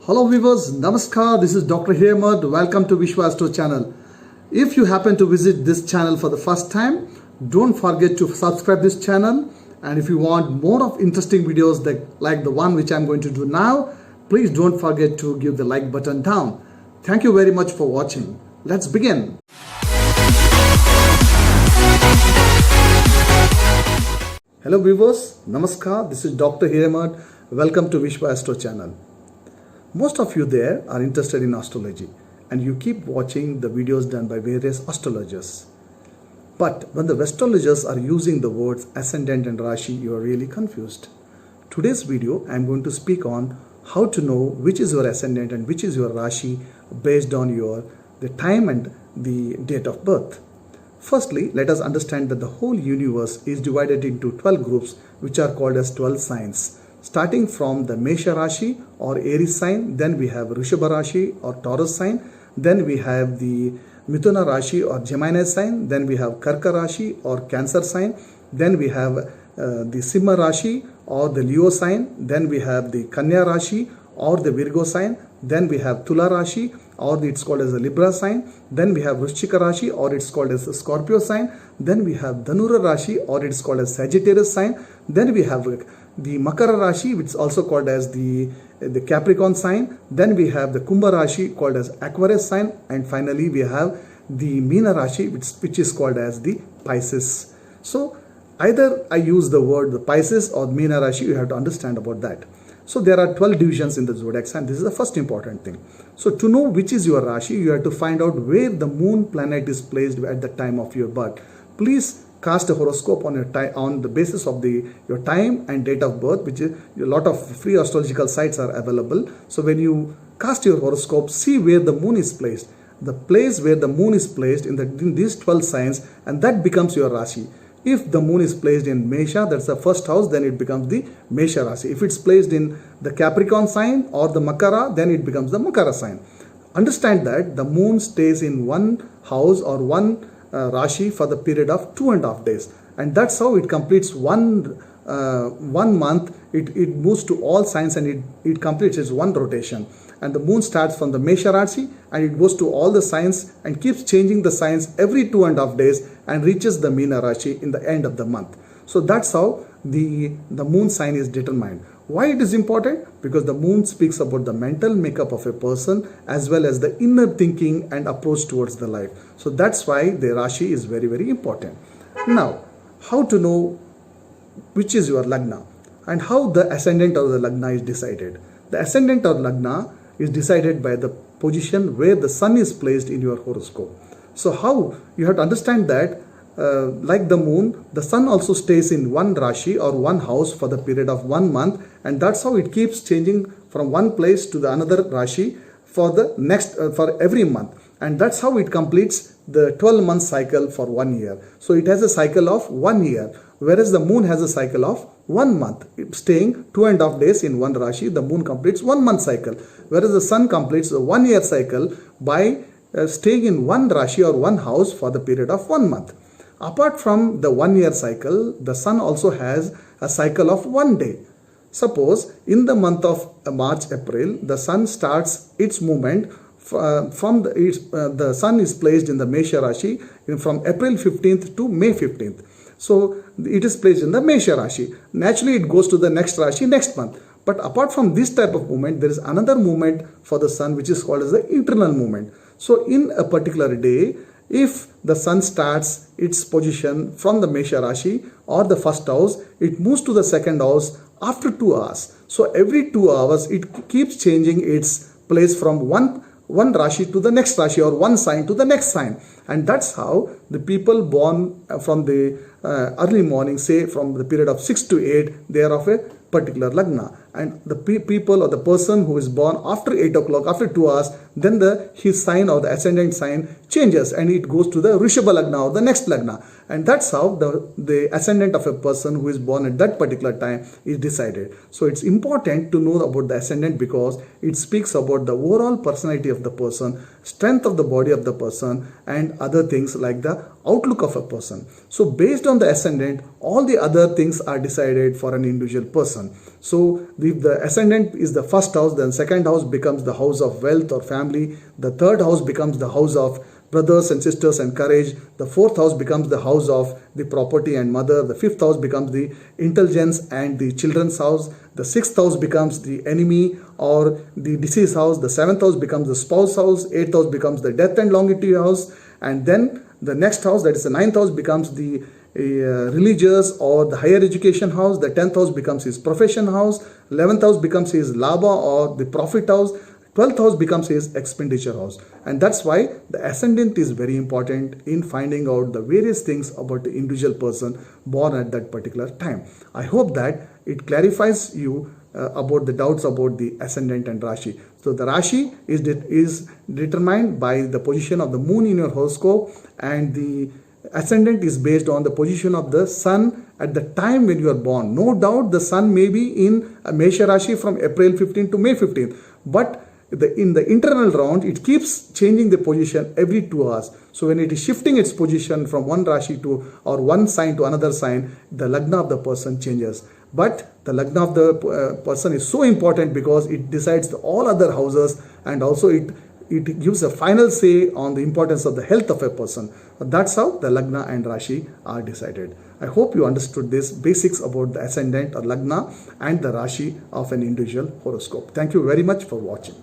Hello viewers, Namaskar, this is Dr. Hemad. Welcome to Vishwa Astro channel. If you happen to visit this channel for the first time, don't forget to subscribe this channel. And if you want more of interesting videos like the one which I'm going to do now, please don't forget to give the like button down. Thank you very much for watching. Let's begin. Hello viewers, Namaskar, this is Dr. Hemad. Welcome to Vishwa Astro channel. Most of you there are interested in astrology and you keep watching the videos done by various astrologers. But when the astrologers are using the words Ascendent and Rashi, you are really confused. Today's video I am going to speak on how to know which is your Ascendant and which is your Rashi based on the time and the date of birth. Firstly, let us understand that the whole universe is divided into 12 groups which are called as 12 signs. Starting from the Mesha Rashi or Aries sign, then we have Rishabha Rashi or Taurus sign, then we have the Mithuna Rashi or Gemini sign, then we have Karka Rashi or Cancer sign, then we have the Simha Rashi or the Leo sign, then we have the Kanya Rashi or the Virgo sign, then we have Tula Rashi or it's called as a Libra sign, then we have Vrishchika Rashi or it's called as a Scorpio sign, then we have Dhanura Rashi or it's called as Sagittarius sign, then we have the Makara Rashi, which is also called as the Capricorn sign, then we have the Kumbha Rashi called as Aquarius sign, and finally we have the Meena Rashi which is called as the Pisces. So either I use the word the Pisces or Meena Rashi, you have to understand about that. So there are 12 divisions in the zodiac sign. This is the first important thing. So to know which is your Rashi, you have to find out where the moon planet is placed at the time of your birth. Please cast a horoscope on on the basis of your time and date of birth, which is a lot of free astrological sites are available. So when you cast your horoscope, see where the moon is placed. The place where the moon is placed in these 12 signs, and that becomes your Rashi. If the moon is placed in Mesha, that's the first house, then it becomes the Mesha Rashi. If it's placed in the Capricorn sign or the Makara, then it becomes the Makara sign. Understand that the moon stays in one house or one Rashi for the period of 2.5 days, and that's how it completes one month. It moves to all signs and it completes its one rotation. And the moon starts from the Mesha Rashi and it goes to all the signs and keeps changing the signs every 2.5 days and reaches the Meena Rashi in the end of the month. So that's how the moon sign is determined. Why it is important? Because the moon speaks about the mental makeup of a person as well as the inner thinking and approach towards the life. So that's why the Rashi is very, very important. Now, how to know which is your lagna and how the ascendant or the lagna is decided? The ascendant or lagna is decided by the position where the sun is placed in your horoscope. So how? You have to understand that like the moon, the sun also stays in one Rashi or one house for the period of 1 month, and that's how it keeps changing from one place to the another Rashi for the next for every month, and that's how it completes the 12-month cycle for 1 year. So it has a cycle of 1 year, whereas the moon has a cycle of 1 month. Staying 2.5 days in one Rashi, the moon completes 1 month cycle, whereas the sun completes a 1 year cycle by staying in one Rashi or one house for the period of 1 month. Apart from the 1 year cycle, the sun also has a cycle of 1 day. Suppose in the month of March, April, the sun starts its movement from the sun is placed in the Mesha Rashi from April 15th to May 15th. So it is placed in the Mesha Rashi. Naturally, it goes to the next Rashi next month. But apart from this type of movement, there is another movement for the sun which is called as the internal movement. So in a particular day, if the sun starts its position from the Mesha Rashi or the first house, it moves to the second house after 2 hours. So every 2 hours, it keeps changing its place from one Rashi to the next Rashi or one sign to the next sign. And that's how the people born from the early morning, say from the period of 6 to 8, they are of a particular lagna. And the people or the person who is born after 8 o'clock, after 2 hours, then his sign or the ascendant sign changes and it goes to the Rishabha lagna or the next lagna. And that's how the ascendant of a person who is born at that particular time is decided. So it's important to know about the ascendant because it speaks about the overall personality of the person, strength of the body of the person, and other things like the outlook of a person. So based on the ascendant, all the other things are decided for an individual person. So if the ascendant is the first house, then second house becomes the house of wealth or family. The third house becomes the house of brothers and sisters and courage. The fourth house becomes the house of the property and mother. The fifth house becomes the intelligence and the children's house. The sixth house becomes the enemy or the disease house. The seventh house becomes the spouse house. Eighth house becomes the death and longevity house. And then the next house, that is the ninth house, becomes the religious or the higher education house. The 10th house becomes his profession house. 11th house becomes his labha or the profit house. 12th house becomes his expenditure house. And that's why the ascendant is very important in finding out the various things about the individual person born at that particular time. I hope that it clarifies you about the doubts about the ascendant and Rashi. So the Rashi is determined by the position of the moon in your horoscope, and the ascendant is based on the position of the sun at the time when you are born. No doubt the sun may be in a Mesha Rashi from April 15 to May 15, but in the internal round, it keeps changing the position every 2 hours. So when it is shifting its position from one Rashi to or one sign to another sign, the lagna of the person changes. But the lagna of the person is so important because it decides all other houses, and also it gives a final say on the importance of the health of a person. That's how the lagna and Rashi are decided. I hope you understood this basics about the ascendant or lagna and the Rashi of an individual horoscope. Thank you very much for watching.